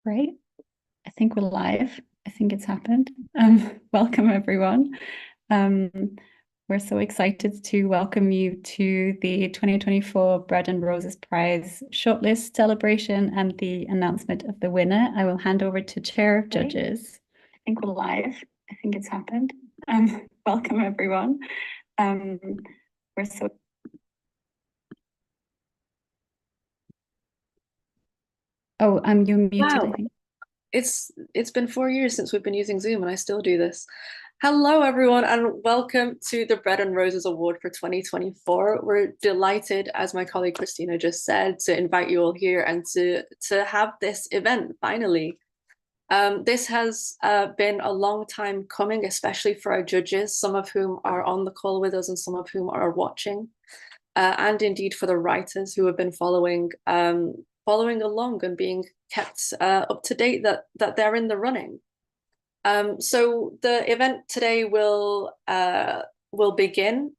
Great. I think we're live. I think it's happened. Welcome, everyone. Um, we're so excited to welcome you to the 2024 Bread and Roses Prize shortlist celebration and the announcement of the winner. I will hand over to Chair of Judges. I think we're live. I think it's happened. Welcome, everyone. We're so you're muted, Wow. I think. It's been 4 years since we've been using Zoom and I still do this. Hello, everyone, and welcome to the Bread and Roses Award for 2024. We're delighted, as my colleague Christina just said, to invite you all here and to have this event finally. This has been a long time coming, especially for our judges, some of whom are on the call with us and some of whom are watching, and indeed for the writers who have been following along and being kept up to date that they're in the running. So the event today will begin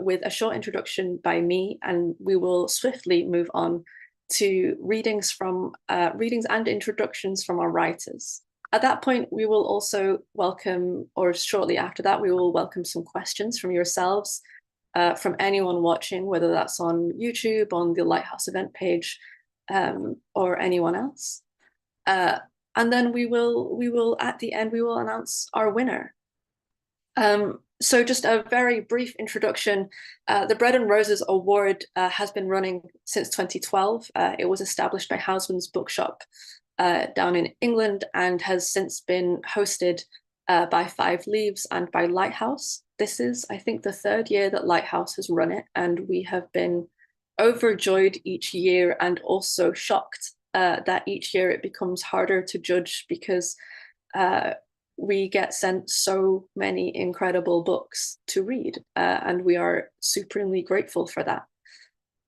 with a short introduction by me, and we will swiftly move on to readings and introductions from our writers. At that point, we will also welcome, or shortly after that, we will welcome some questions from yourselves, from anyone watching, whether that's on YouTube, on the Lighthouse event page, or anyone else. And then we will at the end, we will announce our winner. So just a very brief introduction. The Bread and Roses Award has been running since 2012. It was established by Housman's Bookshop down in England and has since been hosted by Five Leaves and by Lighthouse. This is, I think, the third year that Lighthouse has run it, and we have been overjoyed each year and also shocked that each year it becomes harder to judge because we get sent so many incredible books to read, and we are supremely grateful for that.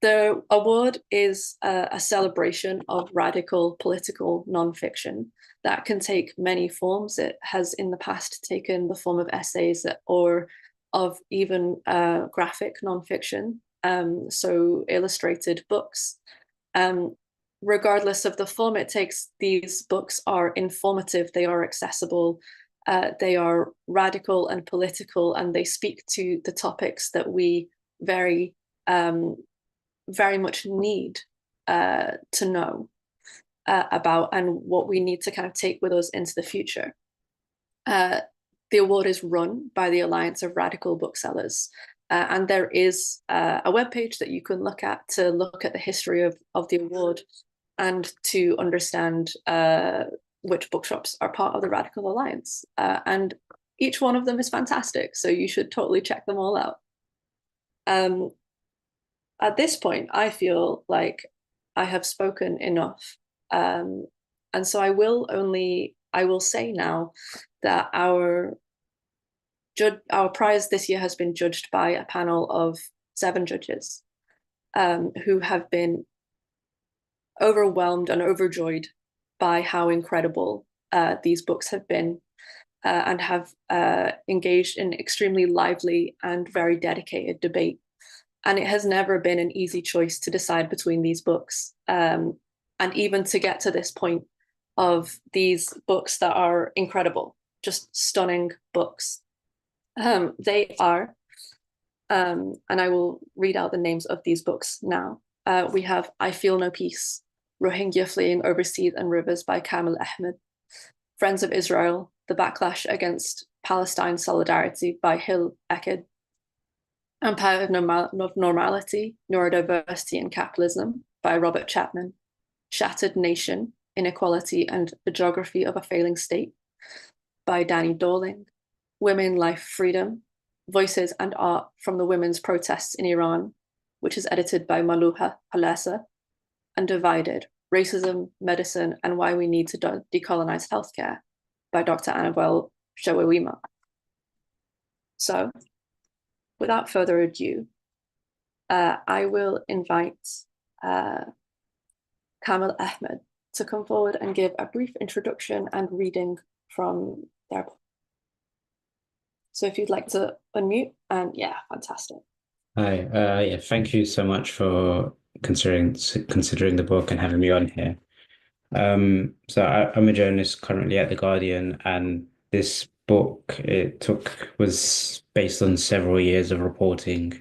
The award is a celebration of radical political nonfiction that can take many forms. It has in the past taken the form of essays or of even graphic nonfiction, so illustrated books. Regardless of the form it takes, these books are informative, they are accessible, they are radical and political, and they speak to the topics that we very much need to know about, and what we need to kind of take with us into the future. The award is run by the Alliance of Radical Booksellers, and there is a webpage that you can look at to look at the history of the award and to understand which bookshops are part of the Radical Alliance. And each one of them is fantastic, so you should totally check them all out. At this point, I feel like I have spoken enough. And so I will say now that our prize this year has been judged by a panel of 7 judges who have been overwhelmed and overjoyed by how incredible these books have been, and have engaged in extremely lively and very dedicated debate. And it has never been an easy choice to decide between these books, and even to get to this point of these books that are incredible, just stunning books. They are, and I will read out the names of these books now. We have I Feel No Peace, Rohingya Fleeing Overseas and Rivers by Kamel Ahmed, Friends of Israel, The Backlash Against Palestine Solidarity by Hil Eked, Empire of Normality, Neurodiversity and Capitalism by Robert Chapman, Shattered Nation, Inequality and the Geography of a Failing State by Danny Dorling, Women, Life, Freedom, Voices and Art from the Women's Protests in Iran, which is edited by Maluha Halesa, and Divided, Racism, Medicine, and Why We Need to Decolonize Healthcare by Dr. Annabelle Shewewima. So, without further ado, I will invite Kamel Ahmed to come forward and give a brief introduction and reading from their book. So if you'd like to unmute, and yeah, fantastic. Hi, yeah, thank you so much for considering the book and having me on here. I'm a journalist currently at The Guardian, and this book it took was based on several years of reporting.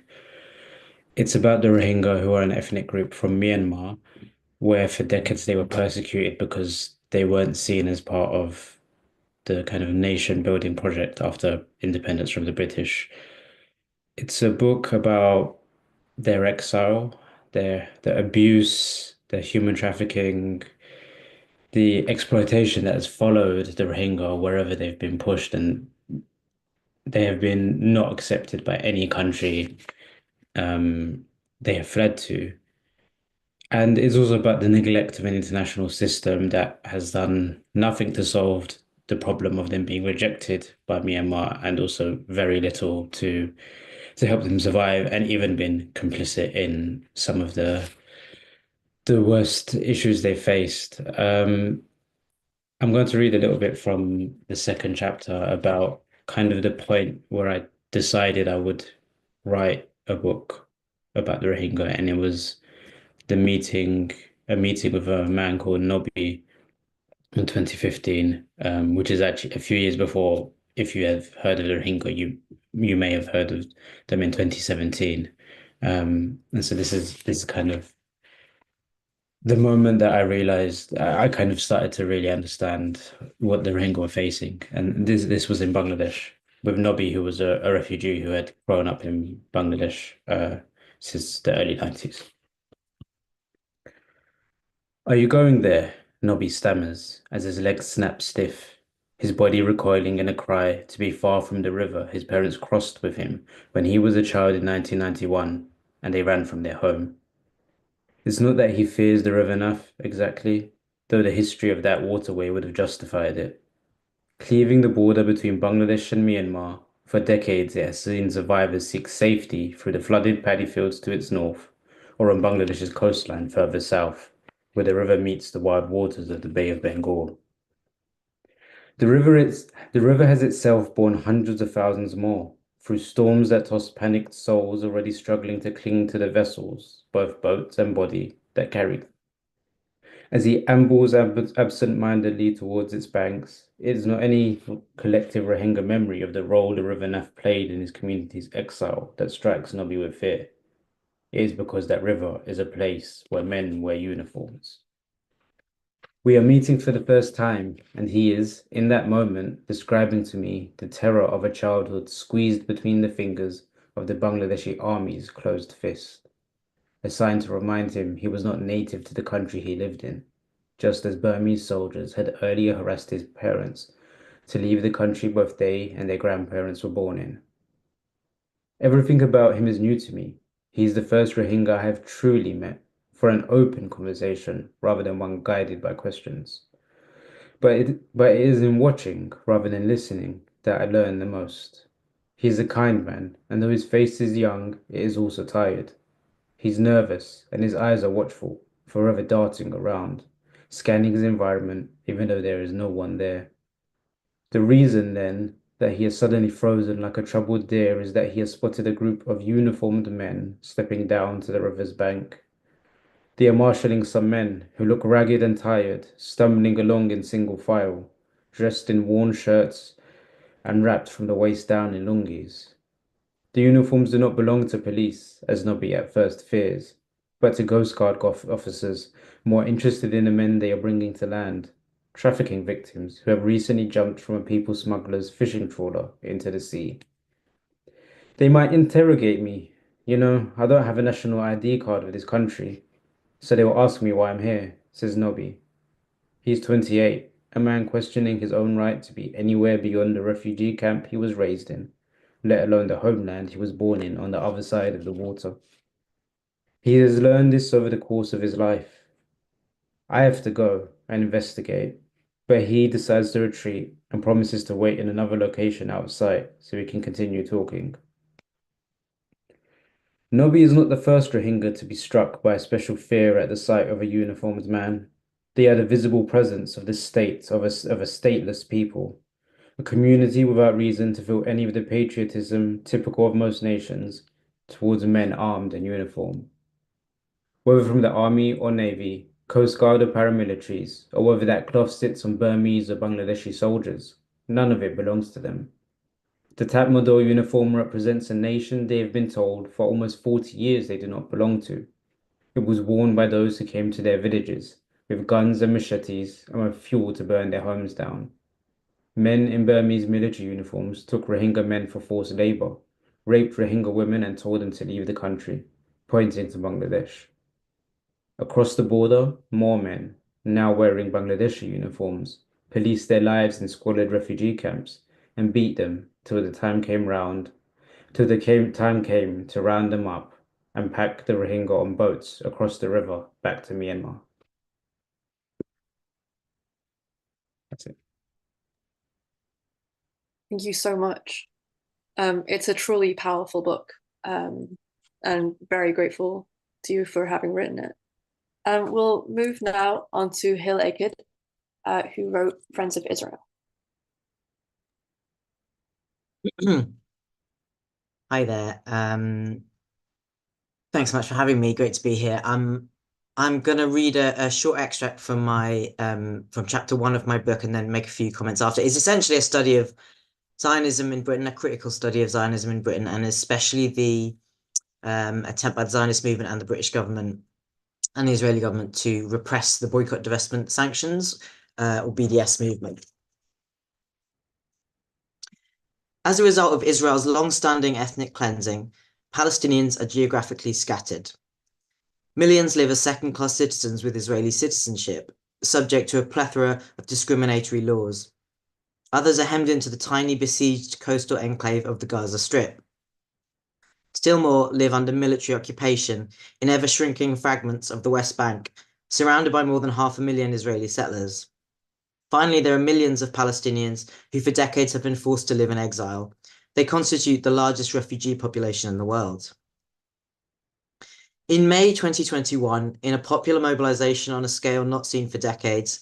It's about the Rohingya, who are an ethnic group from Myanmar, where for decades they were persecuted because they weren't seen as part of the kind of nation building project after independence from the British. It's a book about their exile, their abuse, their human trafficking, the exploitation that has followed the Rohingya wherever they've been pushed, and they have been not accepted by any country um, they have fled to. And it's also about the neglect of an international system that has done nothing to solve the problem of them being rejected by Myanmar, and also very little to help them survive, and even been complicit in some of the worst issues they faced. I'm going to read a little bit from the second chapter about kind of the point where I decided I would write a book about the Rohingya, and it was a meeting with a man called Nobby in 2015, which is actually a few years before. If you have heard of the Rohingya, you may have heard of them in 2017. And so this is kind of the moment that I realized I kind of started to really understand what the Rohingya were facing. And this was in Bangladesh with Nobby, who was a refugee who had grown up in Bangladesh since the early 90s. Are you going there? Nobby stammers as his legs snap stiff, his body recoiling in a cry to be far from the river his parents crossed with him when he was a child in 1991 and they ran from their home. It's not that he fears the river enough, exactly, though the history of that waterway would have justified it. Cleaving the border between Bangladesh and Myanmar, for decades it has seen survivors seek safety through the flooded paddy fields to its north, or on Bangladesh's coastline further south, where the river meets the wild waters of the Bay of Bengal. The river has itself borne hundreds of thousands more, through storms that toss panicked souls already struggling to cling to the vessels, both boats and body, that carry them. As he ambles absent-mindedly towards its banks, it is not any collective Rohingya memory of the role the River Naf played in his community's exile that strikes Nobby with fear. It is because that river is a place where men wear uniforms. We are meeting for the first time, and he is, in that moment, describing to me the terror of a childhood squeezed between the fingers of the Bangladeshi army's closed fist, a sign to remind him he was not native to the country he lived in, just as Burmese soldiers had earlier harassed his parents to leave the country both they and their grandparents were born in. Everything about him is new to me. He is the first Rohingya I have truly met for an open conversation rather than one guided by questions. But it is in watching rather than listening that I learn the most. He is a kind man, and though his face is young, it is also tired. He's nervous, and his eyes are watchful, forever darting around, scanning his environment, even though there is no one there. The reason, then, that he is suddenly frozen like a troubled deer is that he has spotted a group of uniformed men stepping down to the river's bank. They are marshalling some men who look ragged and tired, stumbling along in single file, dressed in worn shirts and wrapped from the waist down in lungis. The uniforms do not belong to police, as Nobby at first fears, but to Coast Guard officers more interested in the men they are bringing to land, trafficking victims who have recently jumped from a people smuggler's fishing trawler into the sea. They might interrogate me. I don't have a national ID card with this country, so they will ask me why I'm here, says Nobby. He's 28, a man questioning his own right to be anywhere beyond the refugee camp he was raised in, let alone the homeland he was born in on the other side of the water. He has learned this over the course of his life. I have to go and investigate, but he decides to retreat and promises to wait in another location out of sight so we can continue talking. Nobby is not the first Rohingya to be struck by a special fear at the sight of a uniformed man. They are the visible presence of the state of a stateless people, a community without reason to feel any of the patriotism typical of most nations towards men armed and uniform. Whether from the army or navy, Coast Guard or paramilitaries, or whether that cloth sits on Burmese or Bangladeshi soldiers, none of it belongs to them. The Tatmadaw uniform represents a nation they have been told for almost 40 years they do not belong to. It was worn by those who came to their villages with guns and machetes and with fuel to burn their homes down. Men in Burmese military uniforms took Rohingya men for forced labor, raped Rohingya women and told them to leave the country, pointing to Bangladesh. Across the border, more men, now wearing Bangladeshi uniforms, policed their lives in squalid refugee camps and beat them till the time came to round them up and pack the Rohingya on boats across the river back to Myanmar. That's it. Thank you so much. It's a truly powerful book, and very grateful to you for having written it. We'll move now on to Hill Aked, who wrote Friends of Israel. Hi there. Thanks so much for having me. Great to be here. I'm going to read a short extract from my from chapter 1 of my book and then make a few comments after. It's essentially a study of Zionism in Britain, a critical study of Zionism in Britain, and especially the attempt by the Zionist movement and the British government and the Israeli government to repress the boycott, divestment, sanctions, or BDS movement. As a result of Israel's long-standing ethnic cleansing, Palestinians are geographically scattered. Millions live as second-class citizens with Israeli citizenship, subject to a plethora of discriminatory laws. Others are hemmed into the tiny besieged coastal enclave of the Gaza Strip. Still more live under military occupation in ever-shrinking fragments of the West Bank, surrounded by more than 500,000 Israeli settlers. Finally, there are millions of Palestinians who for decades have been forced to live in exile. They constitute the largest refugee population in the world. In May 2021, in a popular mobilization on a scale not seen for decades,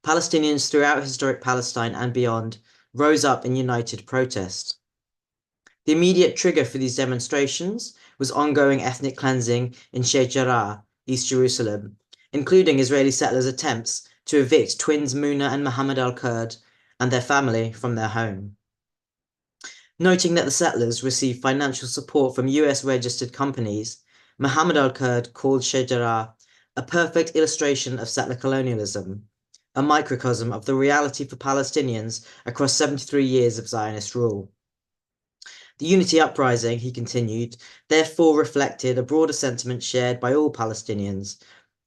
Palestinians throughout historic Palestine and beyond rose up in united protest. The immediate trigger for these demonstrations was ongoing ethnic cleansing in Sheikh Jarrah, East Jerusalem, including Israeli settlers' attempts to evict twins Muna and Mohammed al-Kurd and their family from their home. Noting that the settlers received financial support from US-registered companies, Mohammed al-Kurd called Sheikh Jarrah a perfect illustration of settler colonialism, a microcosm of the reality for Palestinians across 73 years of Zionist rule. The Unity Uprising, he continued, therefore reflected a broader sentiment shared by all Palestinians,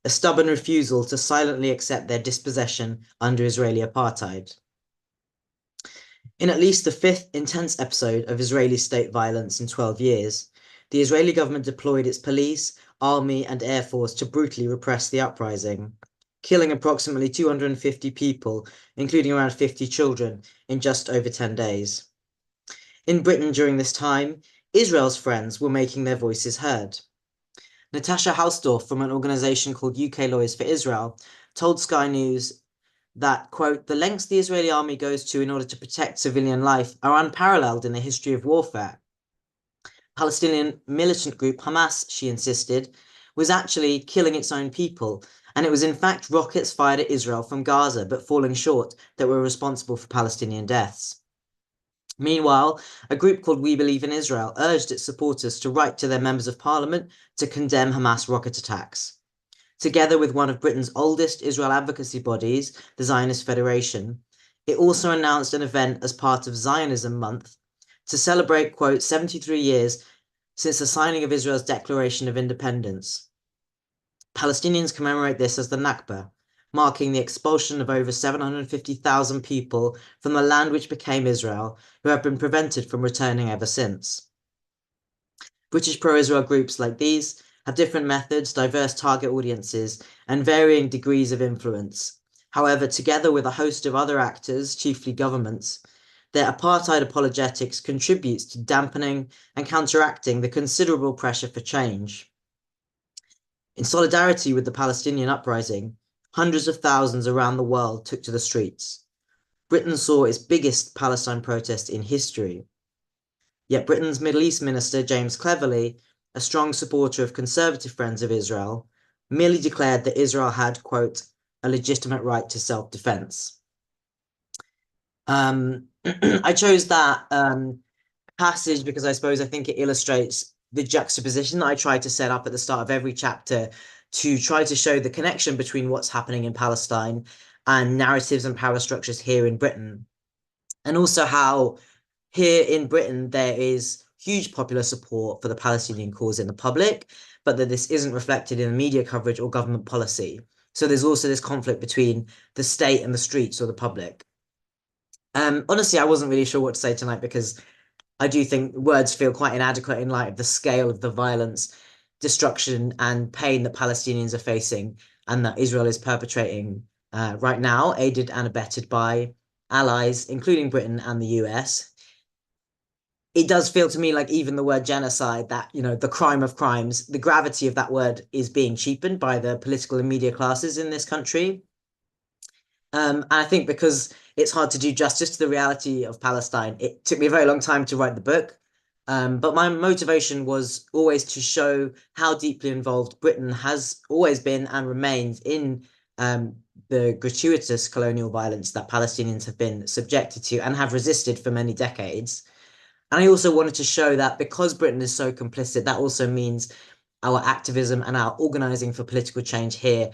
a stubborn refusal to silently accept their dispossession under Israeli apartheid. In at least the 5th intense episode of Israeli state violence in 12 years, the Israeli government deployed its police, army, and air force to brutally repress the uprising, killing approximately 250 people, including around 50 children, in just over 10 days. In Britain during this time, Israel's friends were making their voices heard. Natasha Hausdorff from an organisation called UK Lawyers for Israel told Sky News that, quote, the lengths the Israeli army goes to in order to protect civilian life are unparalleled in the history of warfare. Palestinian militant group Hamas, she insisted, was actually killing its own people, and it was in fact rockets fired at Israel from Gaza but falling short that were responsible for Palestinian deaths. Meanwhile, a group called We Believe in Israel urged its supporters to write to their members of parliament to condemn Hamas rocket attacks. Together with one of Britain's oldest Israel advocacy bodies, the Zionist Federation, it also announced an event as part of Zionism Month to celebrate, quote, 73 years since the signing of Israel's Declaration of Independence. Palestinians commemorate this as the Nakba, marking the expulsion of over 750,000 people from the land which became Israel, who have been prevented from returning ever since. British pro-Israel groups like these have different methods, diverse target audiences, and varying degrees of influence. However, together with a host of other actors, chiefly governments, their apartheid apologetics contributes to dampening and counteracting the considerable pressure for change. In solidarity with the Palestinian uprising, hundreds of thousands around the world took to the streets. Britain saw its biggest Palestine protest in history. Yet Britain's Middle East Minister, James Cleverly, a strong supporter of conservative Friends of Israel, merely declared that Israel had, quote, a legitimate right to self-defense. I chose that passage because I think it illustrates the juxtaposition that I try to set up at the start of every chapter to try to show the connection between what's happening in Palestine and narratives and power structures here in Britain. And also how here in Britain there is huge popular support for the Palestinian cause in the public, but that this isn't reflected in the media coverage or government policy. So there's also this conflict between the state and the streets or the public. Honestly, I wasn't really sure what to say tonight because I do think words feel quite inadequate in light of the scale of the violence, destruction, and pain that Palestinians are facing and that Israel is perpetrating right now, aided and abetted by allies, including Britain and the US. It does feel to me like even the word genocide, that, you know, the crime of crimes, the gravity of that word is being cheapened by the political and media classes in this country. And I think because it's hard to do justice to the reality of Palestine, it took me a very long time to write the book. But my motivation was always to show how deeply involved Britain has always been and remains in the gratuitous colonial violence that Palestinians have been subjected to and have resisted for many decades. And I also wanted to show that because Britain is so complicit, that also means our activism and our organizing for political change here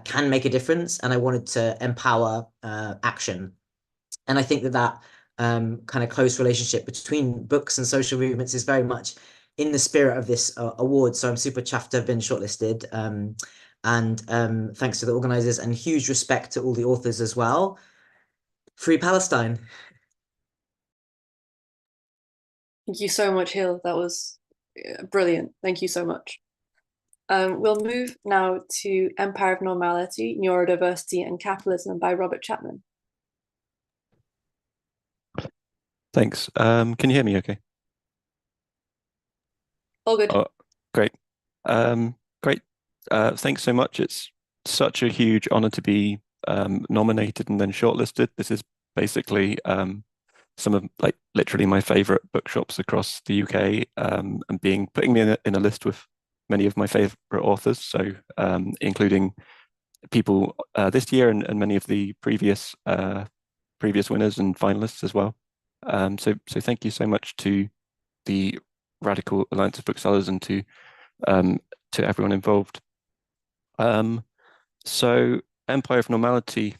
can make a difference. And I wanted to empower action. And I think that kind of close relationship between books and social movements is very much in the spirit of this award. So I'm super chuffed to have been shortlisted. And thanks to the organizers and huge respect to all the authors as well. Free Palestine. Thank you so much, Hill. That was brilliant. Thank you so much. We'll move now to Empire of Normality, Neurodiversity and Capitalism by Robert Chapman. Thanks. Can you hear me okay? All good. Oh, great. Great. Thanks so much. It's such a huge honor to be nominated and then shortlisted. This is basically some of literally my favorite bookshops across the UK, and putting me in a list with many of my favorite authors. So including people this year and many of the previous winners and finalists as well. So thank you so much to the Radical Alliance of Booksellers and to everyone involved. So Empire of Normality,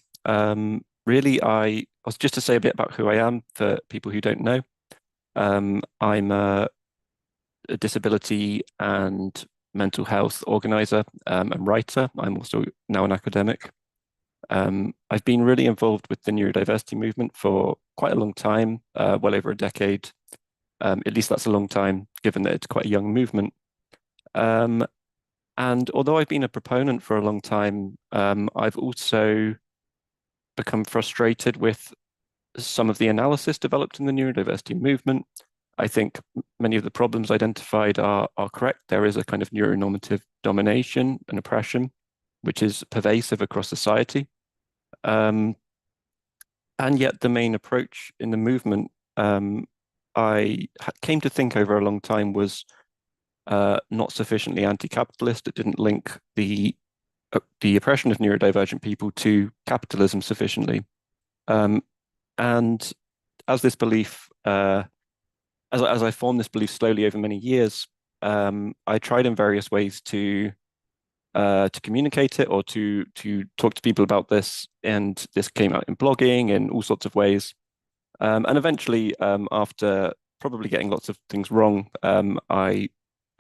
really I was just to say a bit about who I am for people who don't know. I'm a disability and mental health organizer and writer. I'm also now an academic. I've been really involved with the neurodiversity movement for quite a long time, well over a decade. At least that's a long time, given that it's quite a young movement. And although I've been a proponent for a long time, I've also become frustrated with some of the analysis developed in the neurodiversity movement. I think many of the problems identified are correct. There is a kind of neuronormative domination and oppression, which is pervasive across society. And yet the main approach in the movement, I came to think over a long time, was not sufficiently anti-capitalist. It didn't link the oppression of neurodivergent people to capitalism sufficiently. And as this belief, as I formed this belief slowly over many years, I tried in various ways to communicate it or to talk to people about this, and this came out in blogging in all sorts of ways. And eventually, after probably getting lots of things wrong, I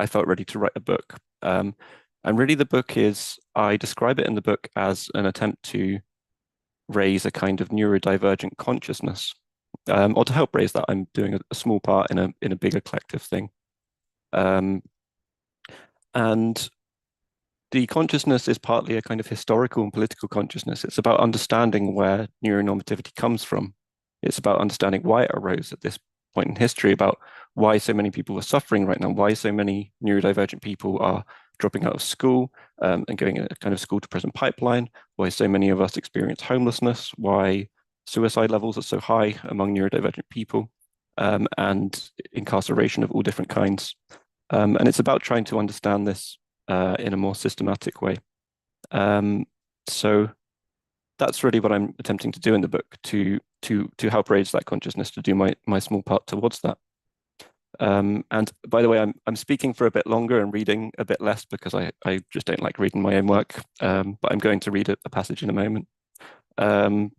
felt ready to write a book. And really the book is, I describe it in the book as an attempt to raise a kind of neurodivergent consciousness, or to help raise that. I'm doing a small part in a bigger collective thing. And the consciousness is partly a kind of historical and political consciousness. It's about understanding where neuronormativity comes from. It's about understanding why it arose at this point in history, about why so many people are suffering right now, why so many neurodivergent people are dropping out of school and going in a kind of school to prison pipeline, why so many of us experience homelessness, why suicide levels are so high among neurodivergent people, and incarceration of all different kinds. And it's about trying to understand this in a more systematic way. So that's really what I'm attempting to do in the book, to help raise that consciousness, to do my small part towards that. And by the way, I'm speaking for a bit longer and reading a bit less because I just don't like reading my own work. But I'm going to read a passage in a moment. The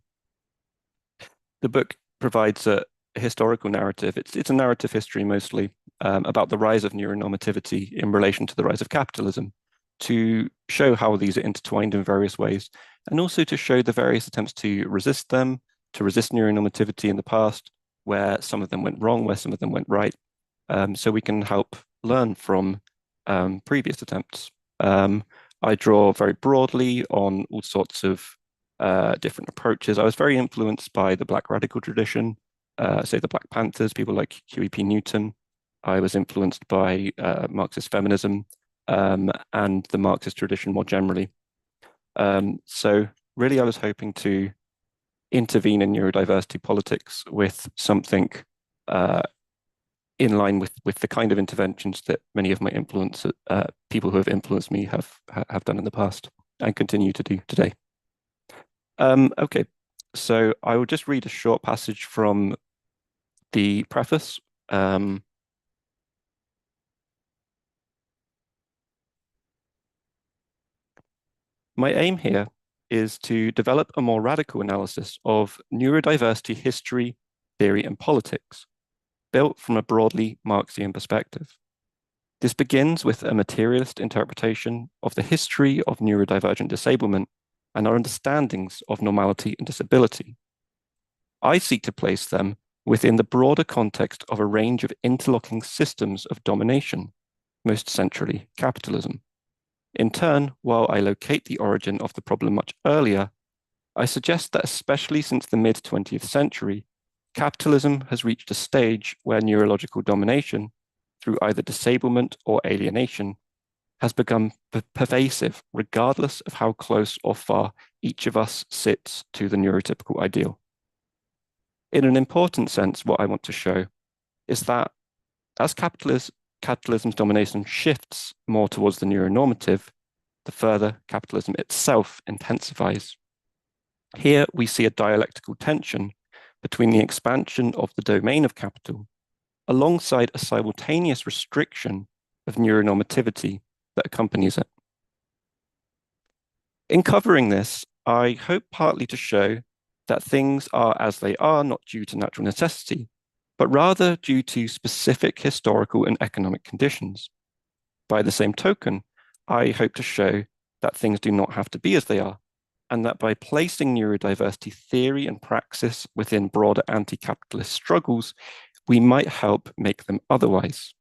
book provides a historical narrative. It's a narrative history mostly about the rise of neuronormativity in relation to the rise of capitalism, to show how these are intertwined in various ways, and also to show the various attempts to resist them, to resist neuronormativity in the past, where some of them went wrong, where some of them went right, so we can help learn from previous attempts. I draw very broadly on all sorts of different approaches. I was very influenced by the Black radical tradition, say the Black Panthers, people like Huey P. Newton. I was influenced by Marxist feminism and the Marxist tradition more generally. So really, I was hoping to intervene in neurodiversity politics with something in line with the kind of interventions that many of my people who have influenced me have done in the past and continue to do today. Okay, so I will just read a short passage from the preface. My aim here is to develop a more radical analysis of neurodiversity history, theory, and politics, built from a broadly Marxian perspective. This begins with a materialist interpretation of the history of neurodivergent disablement and our understandings of normality and disability. I seek to place them within the broader context of a range of interlocking systems of domination, most centrally capitalism. In turn, while I locate the origin of the problem much earlier, I suggest that especially since the mid-20th century, capitalism has reached a stage where neurological domination, through either disablement or alienation, has become pervasive regardless of how close or far each of us sits to the neurotypical ideal. In an important sense, what I want to show is that as capitalism's domination shifts more towards the neuronormative, the further capitalism itself intensifies. Here we see a dialectical tension between the expansion of the domain of capital alongside a simultaneous restriction of neuronormativity that accompanies it. In covering this, I hope partly to show that things are as they are not due to natural necessity, but rather due to specific historical and economic conditions. By the same token, I hope to show that things do not have to be as they are, and that by placing neurodiversity theory and praxis within broader anti-capitalist struggles, we might help make them otherwise.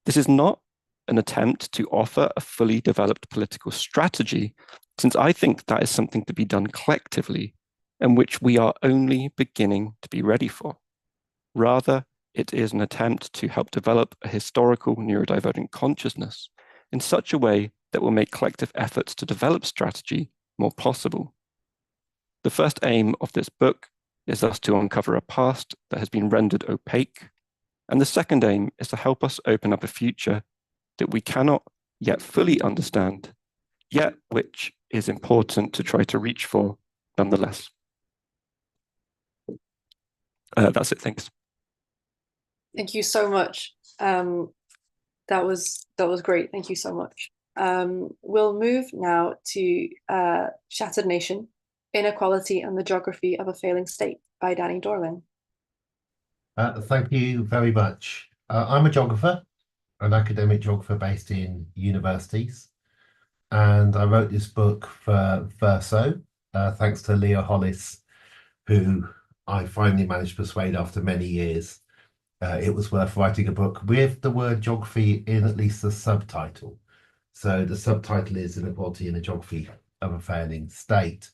This is not an attempt to offer a fully developed political strategy, since I think that is something to be done collectively, and which we are only beginning to be ready for. Rather, it is an attempt to help develop a historical neurodivergent consciousness in such a way that will make collective efforts to develop strategy more possible. The first aim of this book is thus to uncover a past that has been rendered opaque, and the second aim is to help us open up a future that we cannot yet fully understand, yet which is important to try to reach for nonetheless. That's it, thanks. Thank you so much. That was great. Thank you so much. We'll move now to Shattered Nation, Inequality and the Geography of a Failing State by Danny Dorling. Thank you very much. I'm a geographer, an academic geographer based in universities, and I wrote this book for Verso, thanks to Leah Hollis, who I finally managed to persuade after many years. It was worth writing a book with the word geography in at least the subtitle. So the subtitle is Inequality and the Geography of a Failing State.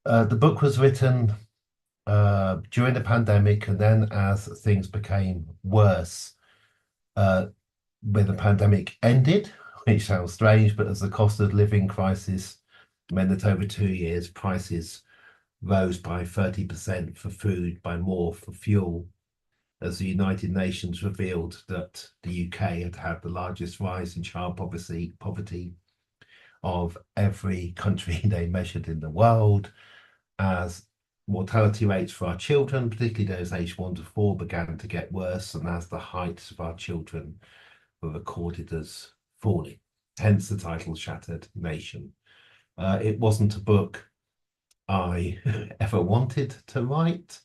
The book was written during the pandemic, and then as things became worse, when the pandemic ended, which sounds strange, but as the cost of living crisis meant that over 2 years, prices rose by 30% for food, by more for fuel. as the United Nations revealed that the UK had had the largest rise in child poverty of every country they measured in the world, as mortality rates for our children, particularly those aged 1 to 4, began to get worse, and as the heights of our children were recorded as falling. Hence the title Shattered Nation. It wasn't a book I ever wanted to write.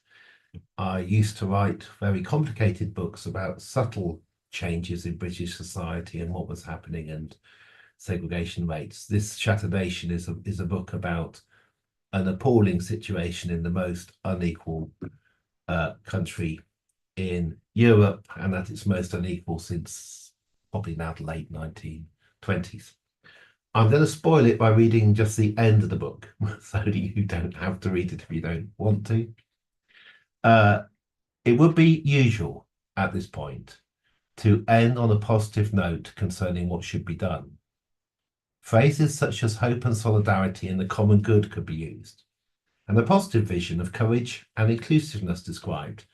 I used to write very complicated books about subtle changes in British society and what was happening and segregation rates. This Shattered Nation is a book about an appalling situation in the most unequal country in Europe, and at its most unequal since probably now the late 1920s. I'm going to spoil it by reading just the end of the book, so that you don't have to read it if you don't want to. It would be usual at this point to end on a positive note concerning what should be done. Phrases such as hope and solidarity and the common good could be used, and a positive vision of courage and inclusiveness described,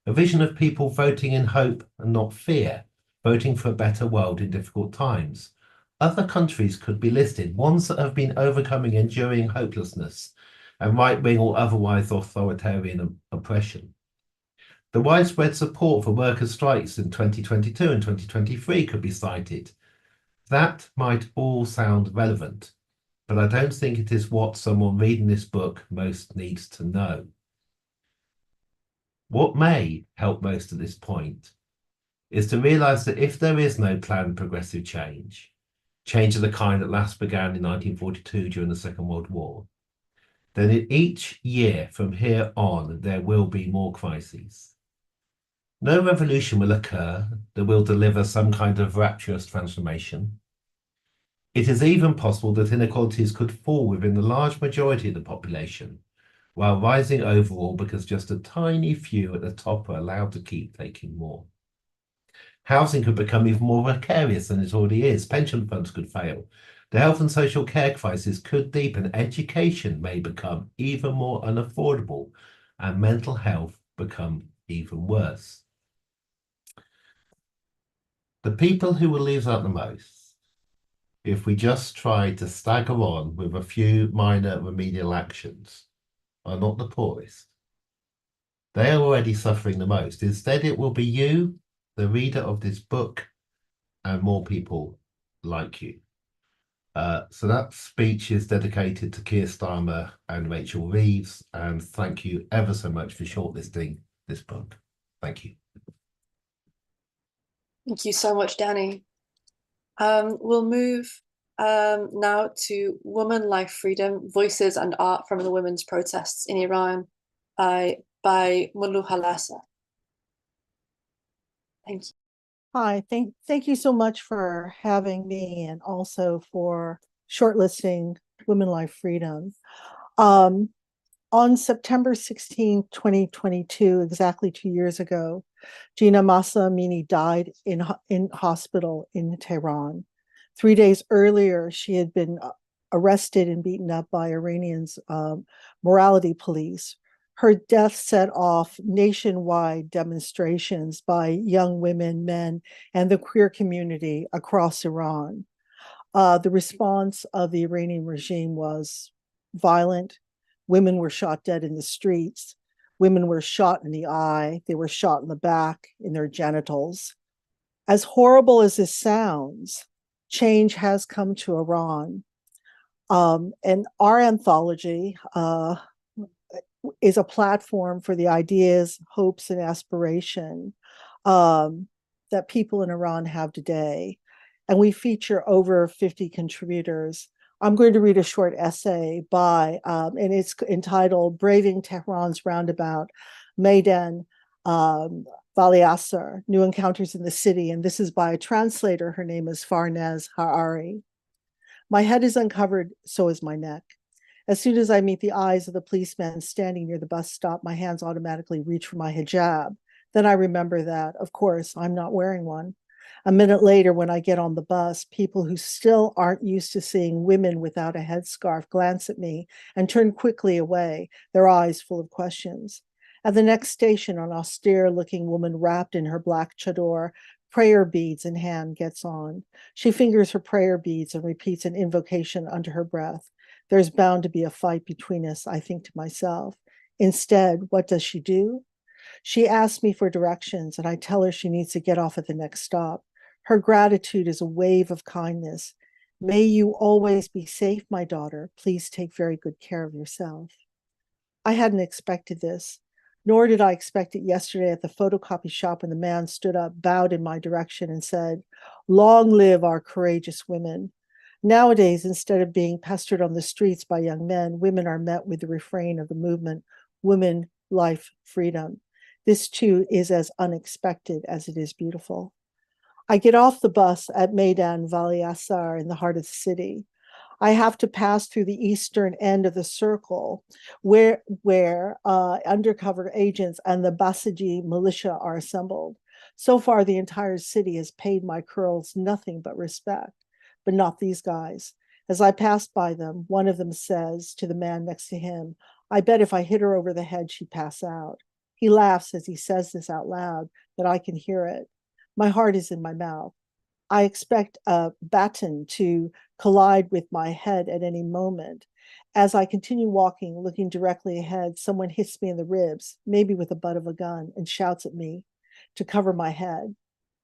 a vision of people voting in hope and not fear, voting for a better world in difficult times. Other countries could be listed, ones that have been overcoming enduring hopelessness and right-wing or otherwise authoritarian oppression. The widespread support for workers' strikes in 2022 and 2023 could be cited. That might all sound relevant, but I don't think it is what someone reading this book most needs to know. What may help most at this point is to realise that if there is no planned progressive change of the kind that last began in 1942 during the Second World War, then in each year from here on, there will be more crises. No revolution will occur that will deliver some kind of rapturous transformation. It is even possible that inequalities could fall within the large majority of the population, while rising overall because just a tiny few at the top are allowed to keep taking more. Housing could become even more precarious than it already is. Pension funds could fail. The health and social care crisis could deepen. Education may become even more unaffordable, and mental health become even worse. The people who will lose out the most, if we just try to stagger on with a few minor remedial actions, are not the poorest. They are already suffering the most. Instead, it will be you, the reader of this book, and more people like you. So that speech is dedicated to Keir Starmer and Rachel Reeves, and thank you ever so much for shortlisting this book. Thank you. Thank you so much, Danny. We'll move now to Woman, Life, Freedom, Voices and Art from the Women's Protests in Iran by Mulu Halasa. Thank you. Hi, thank you so much for having me and also for shortlisting Women, Life, Freedom. On September 16, 2022, exactly 2 years ago, Jina Mahsa Amini died in hospital in Tehran. 3 days earlier, she had been arrested and beaten up by Iranians' morality police. Her death set off nationwide demonstrations by young women, men, and the queer community across Iran. The response of the Iranian regime was violent. Women were shot dead in the streets. Women were shot in the eye. They were shot in the back, in their genitals. As horrible as this sounds, change has come to Iran. And our anthology is a platform for the ideas, hopes, and aspiration that people in Iran have today. And we feature over 50 contributors. I'm going to read a short essay by, and it's entitled Braving Tehran's Roundabout, Maidan Valiasar, New Encounters in the City. And this is by a translator. Her name is Farnaz Harari. My head is uncovered, so is my neck. As soon as I meet the eyes of the policeman standing near the bus stop, my hands automatically reach for my hijab. Then I remember that, of course, I'm not wearing one. A minute later, when I get on the bus, people who still aren't used to seeing women without a headscarf glance at me and turn quickly away, their eyes full of questions. At the next station, an austere-looking woman wrapped in her black chador, prayer beads in hand, gets on. She fingers her prayer beads and repeats an invocation under her breath. There's bound to be a fight between us, I think to myself. Instead, what does she do? She asks me for directions, and I tell her she needs to get off at the next stop. Her gratitude is a wave of kindness. May you always be safe, my daughter. Please take very good care of yourself. I hadn't expected this, nor did I expect it yesterday at the photocopy shop when the man stood up, bowed in my direction, and said, "Long live our courageous women." Nowadays, instead of being pestered on the streets by young men, women are met with the refrain of the movement, women, life, freedom. This too is as unexpected as it is beautiful. I get off the bus at Meydan Vali Asar in the heart of the city. I have to pass through the eastern end of the circle where undercover agents and the Basiji militia are assembled. So far, the entire city has paid my curls nothing but respect, but not these guys. As I pass by them, one of them says to the man next to him, "I bet if I hit her over the head, she'd pass out." He laughs as he says this out loud, but I can hear it. My heart is in my mouth. I expect a baton to collide with my head at any moment. As I continue walking, looking directly ahead, someone hits me in the ribs, maybe with the butt of a gun, and shouts at me to cover my head.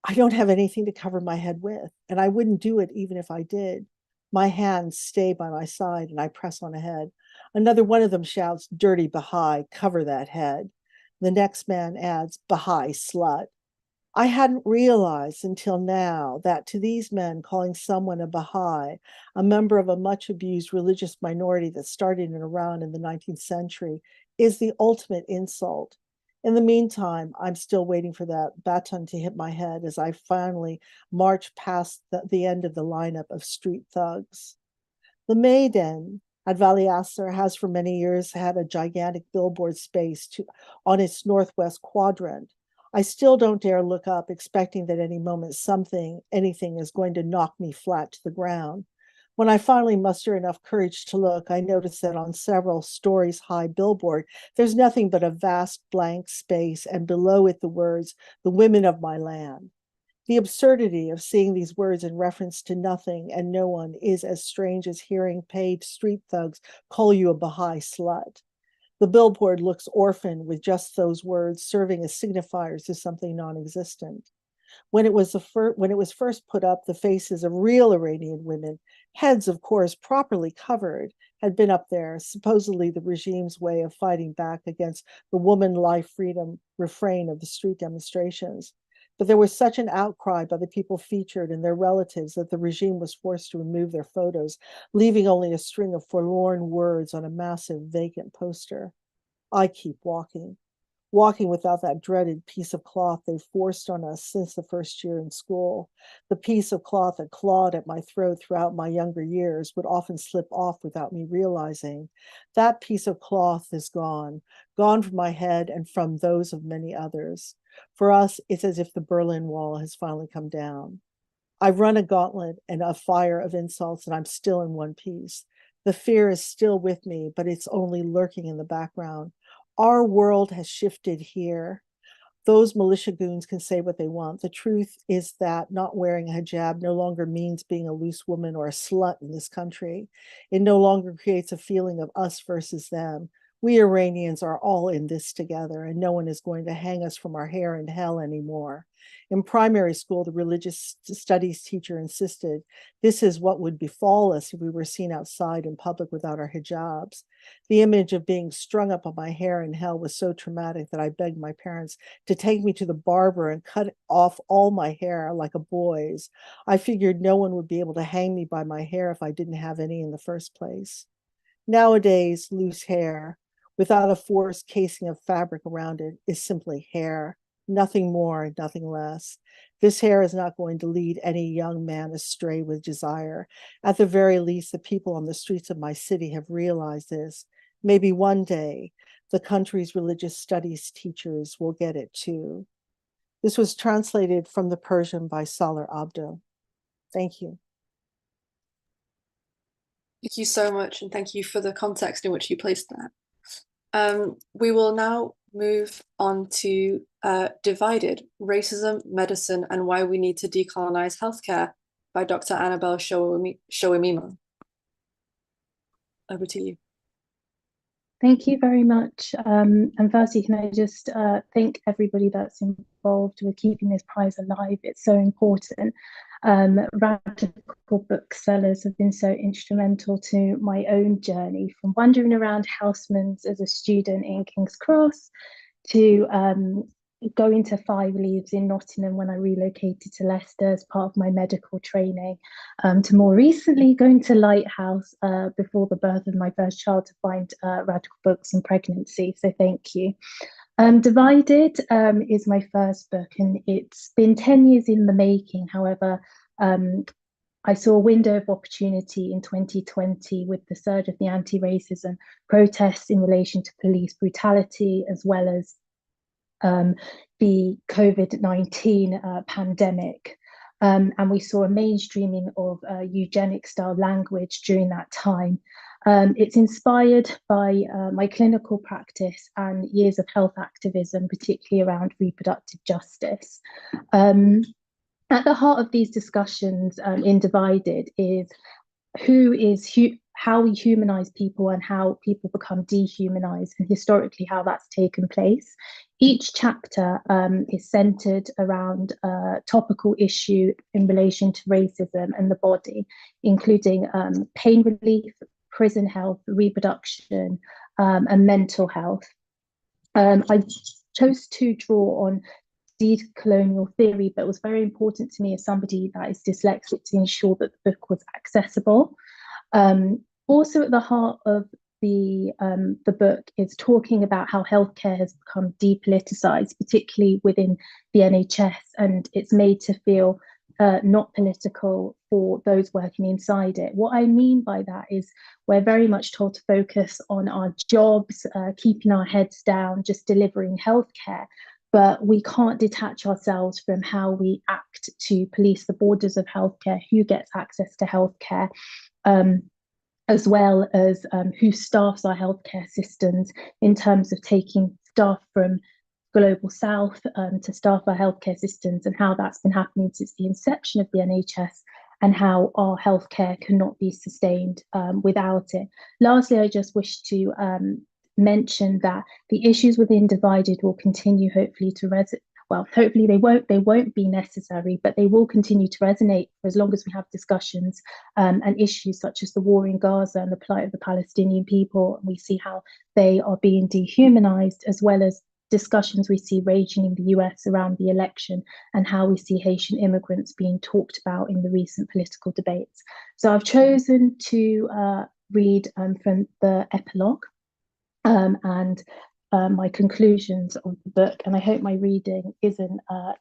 I don't have anything to cover my head with, and I wouldn't do it even if I did. My hands stay by my side, and I press on ahead. Another one of them shouts, "Dirty Baha'i, cover that head." The next man adds, "Baha'i slut." I hadn't realized until now that to these men, calling someone a Baha'i, a member of a much abused religious minority that started in Iran in the 19th century, is the ultimate insult. In the meantime, I'm still waiting for that baton to hit my head as I finally march past the end of the lineup of street thugs. The Meydan at Vali Asar has for many years had a gigantic billboard space on its northwest quadrant. I still don't dare look up, expecting that any moment anything is going to knock me flat to the ground. When I finally muster enough courage to look, I notice that on several stories high billboard, there's nothing but a vast blank space, and below it the words, "The women of my land." The absurdity of seeing these words in reference to nothing and no one is as strange as hearing paid street thugs call you a Baha'i slut. The billboard looks orphaned with just those words serving as signifiers to something non-existent. When it was first put up, the faces of real Iranian women, heads, of course, properly covered, had been up there, supposedly the regime's way of fighting back against the woman, life, freedom refrain of the street demonstrations. But there was such an outcry by the people featured and their relatives that the regime was forced to remove their photos, leaving only a string of forlorn words on a massive vacant poster. I keep walking without that dreaded piece of cloth they forced on us since the first year in school. The piece of cloth that clawed at my throat throughout my younger years would often slip off without me realizing. That piece of cloth is gone from my head and from those of many others. For us, it's as if the Berlin Wall has finally come down. I've run a gauntlet and a fire of insults, and I'm still in one piece. The fear is still with me, but it's only lurking in the background. Our world has shifted here. Those militia goons can say what they want. The truth is that not wearing a hijab no longer means being a loose woman or a slut in this country. It no longer creates a feeling of us versus them. We Iranians are all in this together, and no one is going to hang us from our hair in hell anymore. In primary school, the religious studies teacher insisted this is what would befall us if we were seen outside in public without our hijabs. The image of being strung up on my hair in hell was so traumatic that I begged my parents to take me to the barber and cut off all my hair like a boy's. I figured no one would be able to hang me by my hair if I didn't have any in the first place. Nowadays, loose hair, without a forced casing of fabric around it, is simply hair. Nothing more, nothing less. This hair is not going to lead any young man astray with desire. At the very least, the people on the streets of my city have realized this. Maybe one day, the country's religious studies teachers will get it too. This was translated from the Persian by Salar Abdo. Thank you. Thank you so much, and thank you for the context in which you placed that. We will now move on to Divided, Racism, Medicine, and Why We Need to Decolonize Healthcare by Dr. Annabelle Shoemima. Over to you. Thank you very much. And firstly, can I just thank everybody that's involved with keeping this prize alive? It's so important. Radical booksellers have been so instrumental to my own journey, from wandering around Housemans as a student in King's Cross to going to Five Leaves in Nottingham when I relocated to Leicester as part of my medical training, to more recently going to Lighthouse before the birth of my first child to find radical books and pregnancy. So thank you. Divided is my first book, and it's been 10 years in the making. However, I saw a window of opportunity in 2020 with the surge of the anti-racism protests in relation to police brutality, as well as the COVID-19 pandemic. And we saw a mainstreaming of eugenic-style language during that time. It's inspired by my clinical practice and years of health activism, particularly around reproductive justice. At the heart of these discussions in Divided is how we humanize people and how people become dehumanized, and historically how that's taken place. Each chapter is centered around a topical issue in relation to racism and the body, including pain relief, prison health, reproduction, and mental health. I chose to draw on decolonial theory, but it was very important to me as somebody that is dyslexic to ensure that the book was accessible. Also at the heart of the book is talking about how healthcare has become depoliticized, particularly within the NHS, and it's made to feel not political for those working inside it. What I mean by that is we're very much told to focus on our jobs, keeping our heads down, just delivering healthcare. But we can't detach ourselves from how we act to police the borders of healthcare, who gets access to healthcare, as well as who staffs our healthcare systems, in terms of taking staff from Global South to staff our healthcare systems, and how that's been happening since the inception of the NHS, and how our healthcare cannot be sustained without it. Lastly, I just wish to mention that the issues within Divided will continue, hopefully, to resonate. Well, hopefully they won't be necessary, but they will continue to resonate for as long as we have discussions and issues such as the war in Gaza and the plight of the Palestinian people. And we see how they are being dehumanized, as well as discussions we see raging in the US around the election, and how we see Haitian immigrants being talked about in the recent political debates. So I've chosen to read from the epilogue and my conclusions of the book, and I hope my reading isn't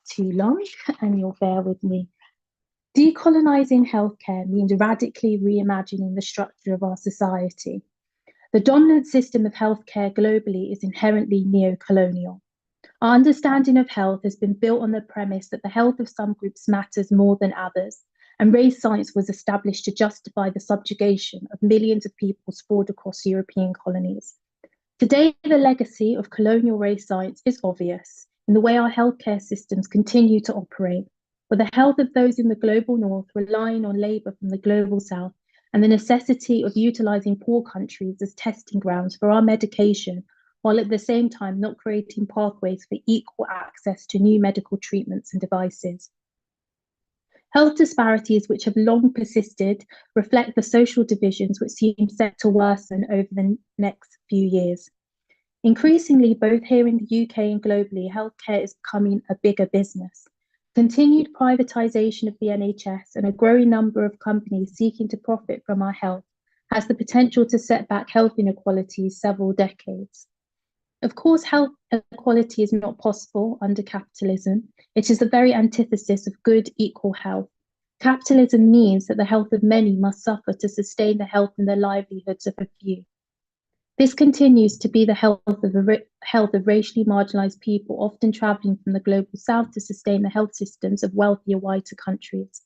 too long and you'll bear with me. Decolonizing healthcare means radically reimagining the structure of our society. The dominant system of healthcare globally is inherently neo-colonial. Our understanding of health has been built on the premise that the health of some groups matters more than others, and race science was established to justify the subjugation of millions of people sprawled across European colonies. Today, the legacy of colonial race science is obvious in the way our healthcare systems continue to operate, with the health of those in the global north relying on labour from the global south, and the necessity of utilising poor countries as testing grounds for our medication, while at the same time not creating pathways for equal access to new medical treatments and devices. Health disparities, which have long persisted, reflect the social divisions which seem set to worsen over the next few years. Increasingly, both here in the UK and globally, healthcare is becoming a bigger business. Continued privatisation of the NHS and a growing number of companies seeking to profit from our health has the potential to set back health inequalities several decades. Of course, health equality is not possible under capitalism. It is the very antithesis of good, equal health. Capitalism means that the health of many must suffer to sustain the health and the livelihoods of a few. This continues to be the health of racially marginalised people, often travelling from the global south to sustain the health systems of wealthier, whiter countries.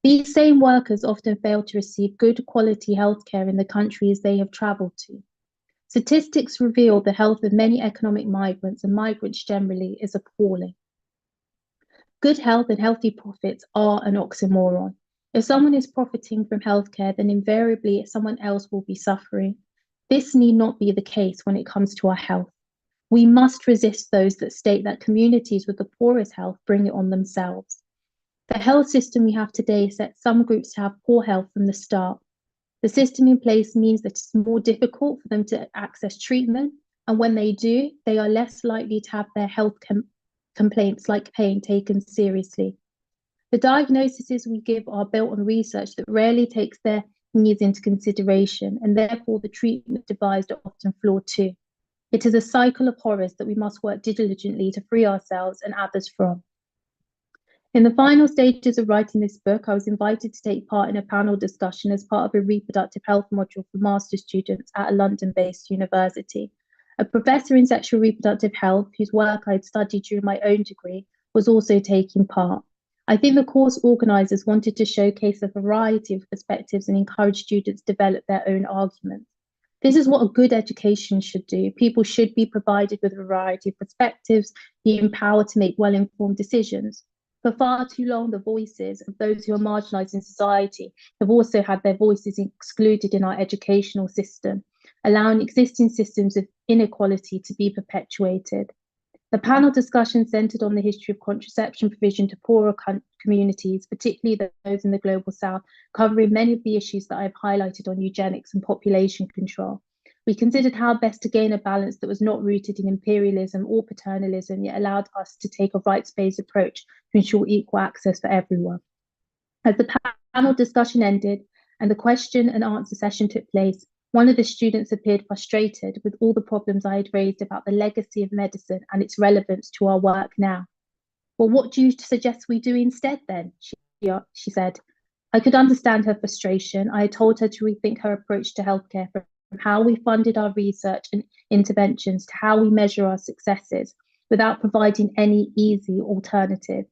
These same workers often fail to receive good quality healthcare in the countries they have travelled to. Statistics reveal the health of many economic migrants and migrants generally is appalling. Good health and healthy profits are an oxymoron. If someone is profiting from healthcare, then invariably someone else will be suffering. This need not be the case when it comes to our health. We must resist those that state that communities with the poorest health bring it on themselves. The health system we have today sets some groups to have poor health from the start. The system in place means that it's more difficult for them to access treatment, and when they do, they are less likely to have their health complaints like pain taken seriously. The diagnoses we give are built on research that rarely takes their needs into consideration, and therefore the treatment devised are often flawed too. It is a cycle of horrors that we must work diligently to free ourselves and others from. In the final stages of writing this book, I was invited to take part in a panel discussion as part of a reproductive health module for master's students at a London-based university. A professor in sexual reproductive health, whose work I had studied during my own degree, was also taking part. I think the course organisers wanted to showcase a variety of perspectives and encourage students to develop their own arguments. This is what a good education should do. People should be provided with a variety of perspectives, be empowered to make well-informed decisions. For far too long, the voices of those who are marginalised in society have also had their voices excluded in our educational system, allowing existing systems of inequality to be perpetuated. The panel discussion centred on the history of contraception provision to poorer communities, particularly those in the Global South, covering many of the issues that I've highlighted on eugenics and population control. We considered how best to gain a balance that was not rooted in imperialism or paternalism, yet allowed us to take a rights-based approach to ensure equal access for everyone. As the panel discussion ended and the question and answer session took place, one of the students appeared frustrated with all the problems I had raised about the legacy of medicine and its relevance to our work now. Well, what do you suggest we do instead then? She said. I could understand her frustration. I had told her to rethink her approach to healthcare from how we funded our research and interventions to how we measure our successes without providing any easy alternative.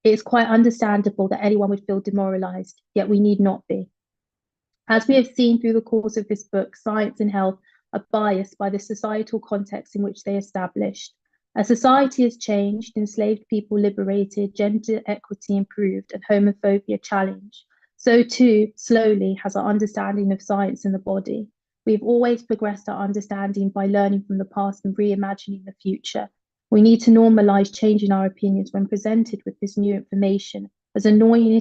It is quite understandable that anyone would feel demoralised, yet we need not be. As we have seen through the course of this book, science and health are biased by the societal context in which they established. As society has changed, enslaved people liberated, gender equity improved, and homophobia challenged, so too, slowly, has our understanding of science and the body. We have always progressed our understanding by learning from the past and reimagining the future. We need to normalise changing our opinions when presented with this new information. As annoying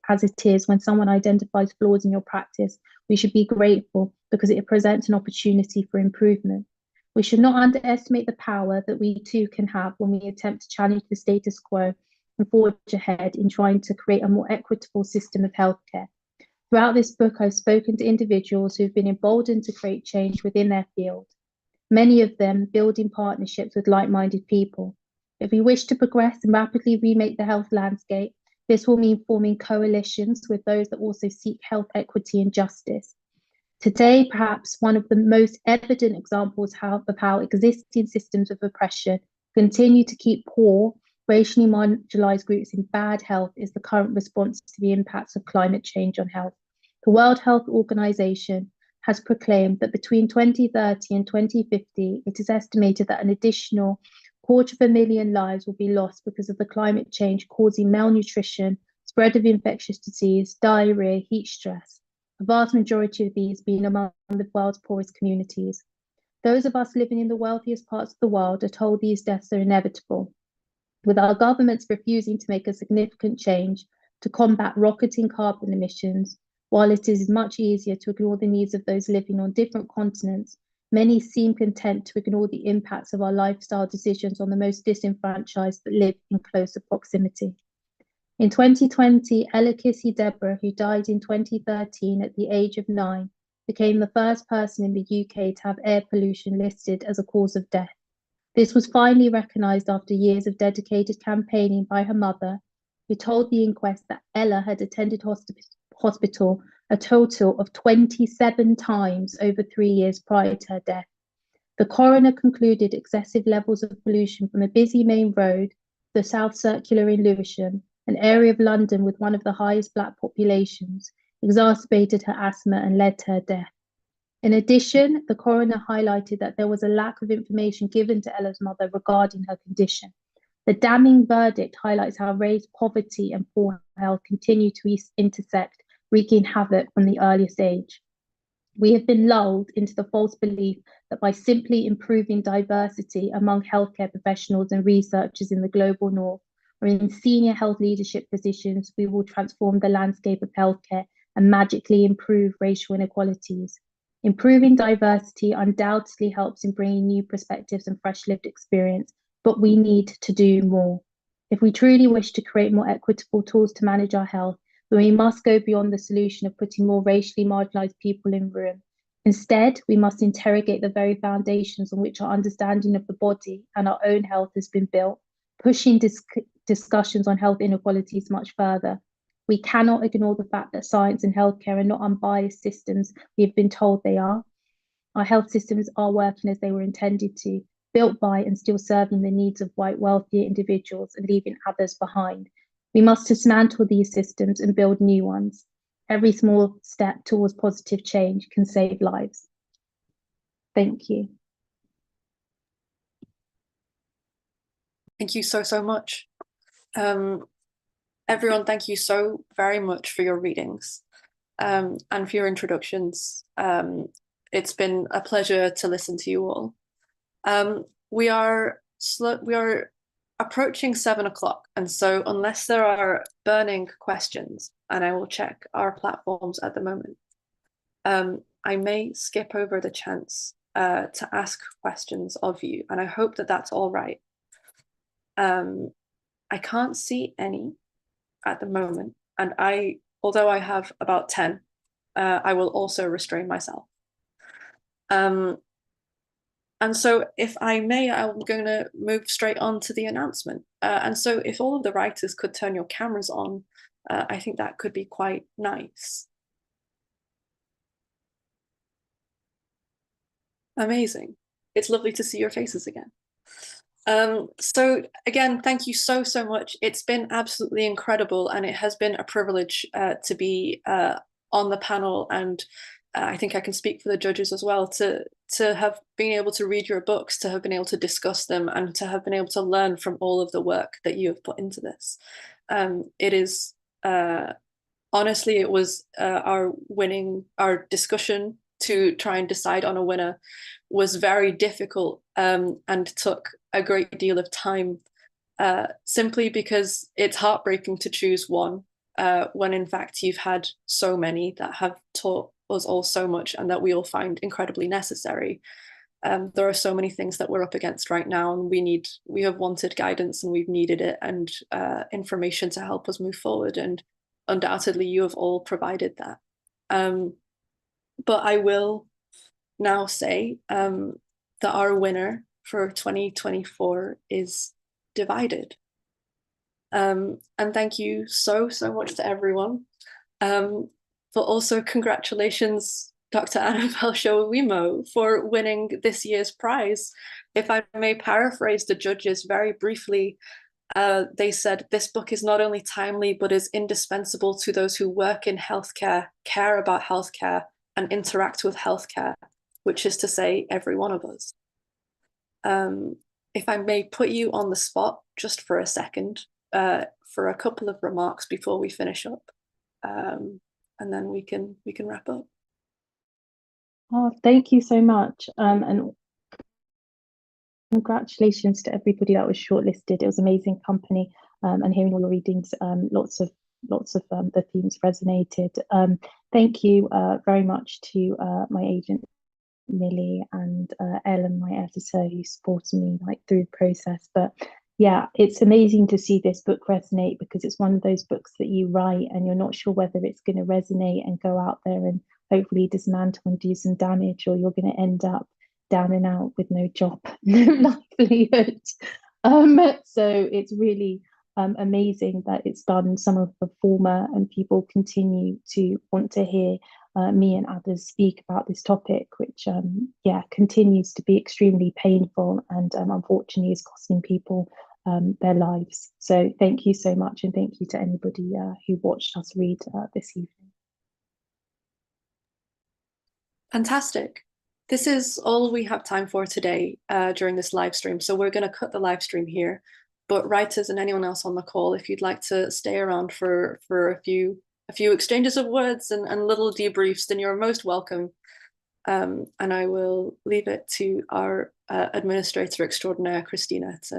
as it is when someone identifies flaws in your practice, we should be grateful because it presents an opportunity for improvement. We should not underestimate the power that we too can have when we attempt to challenge the status quo and forge ahead in trying to create a more equitable system of healthcare. Throughout this book, I've spoken to individuals who've been emboldened to create change within their field, many of them building partnerships with like-minded people. If we wish to progress and rapidly remake the health landscape, this will mean forming coalitions with those that also seek health equity and justice. Today, perhaps one of the most evident examples of how existing systems of oppression continue to keep poor, racially marginalised groups in bad health is the current response to the impacts of climate change on health. The World Health Organization has proclaimed that between 2030 and 2050, it is estimated that an additional 250,000 lives will be lost because of the climate change causing malnutrition, spread of infectious disease, diarrhea, heat stress. The vast majority of these being among the world's poorest communities. Those of us living in the wealthiest parts of the world are told these deaths are inevitable, with our governments refusing to make a significant change to combat rocketing carbon emissions. While it is much easier to ignore the needs of those living on different continents, many seem content to ignore the impacts of our lifestyle decisions on the most disenfranchised that live in closer proximity. In 2020, Ella Kissy Deborah, who died in 2013 at the age of 9, became the first person in the UK to have air pollution listed as a cause of death. This was finally recognised after years of dedicated campaigning by her mother, who told the inquest that Ella had attended hospital a total of 27 times over 3 years prior to her death. The coroner concluded excessive levels of pollution from a busy main road, the South Circular in Lewisham, an area of London with one of the highest black populations, exacerbated her asthma and led to her death. In addition, the coroner highlighted that there was a lack of information given to Ella's mother regarding her condition. The damning verdict highlights how race, poverty, and poor health continue to intersect, wreaking havoc from the earliest age. We have been lulled into the false belief that by simply improving diversity among healthcare professionals and researchers in the global north or in senior health leadership positions, we will transform the landscape of healthcare and magically improve racial inequalities. Improving diversity undoubtedly helps in bringing new perspectives and fresh lived experience, but we need to do more. If we truly wish to create more equitable tools to manage our health, then we must go beyond the solution of putting more racially marginalized people in room. Instead, we must interrogate the very foundations on which our understanding of the body and our own health has been built, pushing discussions on health inequalities much further. We cannot ignore the fact that science and healthcare are not unbiased systems we have been told they are. Our health systems are working as they were intended to, built by and still serving the needs of white wealthy individuals and leaving others behind. We must dismantle these systems and build new ones. Every small step towards positive change can save lives. Thank you. Thank you so much. Everyone, thank you so very much for your readings and for your introductions. It's been a pleasure to listen to you all. We are approaching 7 o'clock, and so unless there are burning questions, and I will check our platforms at the moment, I may skip over the chance to ask questions of you, and I hope that that's all right. I can't see any at the moment, and although I have about 10, I will also restrain myself. And so if I may, I'm going to move straight on to the announcement. And so if all of the writers could turn your cameras on, I think that could be quite nice. Amazing. It's lovely to see your faces again. So again, thank you so much. It's been absolutely incredible, and it has been a privilege to be on the panel, and I think I can speak for the judges as well, to have been able to read your books, to have been able to discuss them, and to have been able to learn from all of the work that you have put into this. It is honestly, it was our discussion to try and decide on a winner was very difficult and took a great deal of time, simply because it's heartbreaking to choose one when in fact you've had so many that have taught us all so much and that we all find incredibly necessary. There are so many things that we're up against right now, and we have wanted guidance, and we've needed it, and information to help us move forward, and undoubtedly you have all provided that. But I will now say that our winner for 2024 is Divided. And thank you so much to everyone. But also congratulations, Dr. Annabelle Shoawimo, for winning this year's prize. If I may paraphrase the judges very briefly, they said, "This book is not only timely, but is indispensable to those who work in healthcare, care about healthcare, and interact with healthcare," which is to say, every one of us. If I may put you on the spot just for a second, for a couple of remarks before we finish up. And then we can wrap up. Oh, thank you so much. And congratulations to everybody that was shortlisted. It was amazing company, and hearing all your readings, lots of the themes resonated. Thank you very much to my agent Millie and Ellen, my editor, who supported me through the process. But yeah, it's amazing to see this book resonate, because it's one of those books that you write and you're not sure whether it's going to resonate and go out there and hopefully dismantle and do some damage, or you're going to end up down and out with no job, no livelihood. So it's really amazing that it's done some of the former, and people continue to want to hear me and others speak about this topic, which continues to be extremely painful and unfortunately is costing people their lives. So thank you so much, and thank you to anybody who watched us read this evening. Fantastic. This is all we have time for today during this live stream. So we're going to cut the live stream here. But writers and anyone else on the call, if you'd like to stay around for a few exchanges of words and little debriefs, then you're most welcome. And I will leave it to our administrator extraordinaire, Christina, to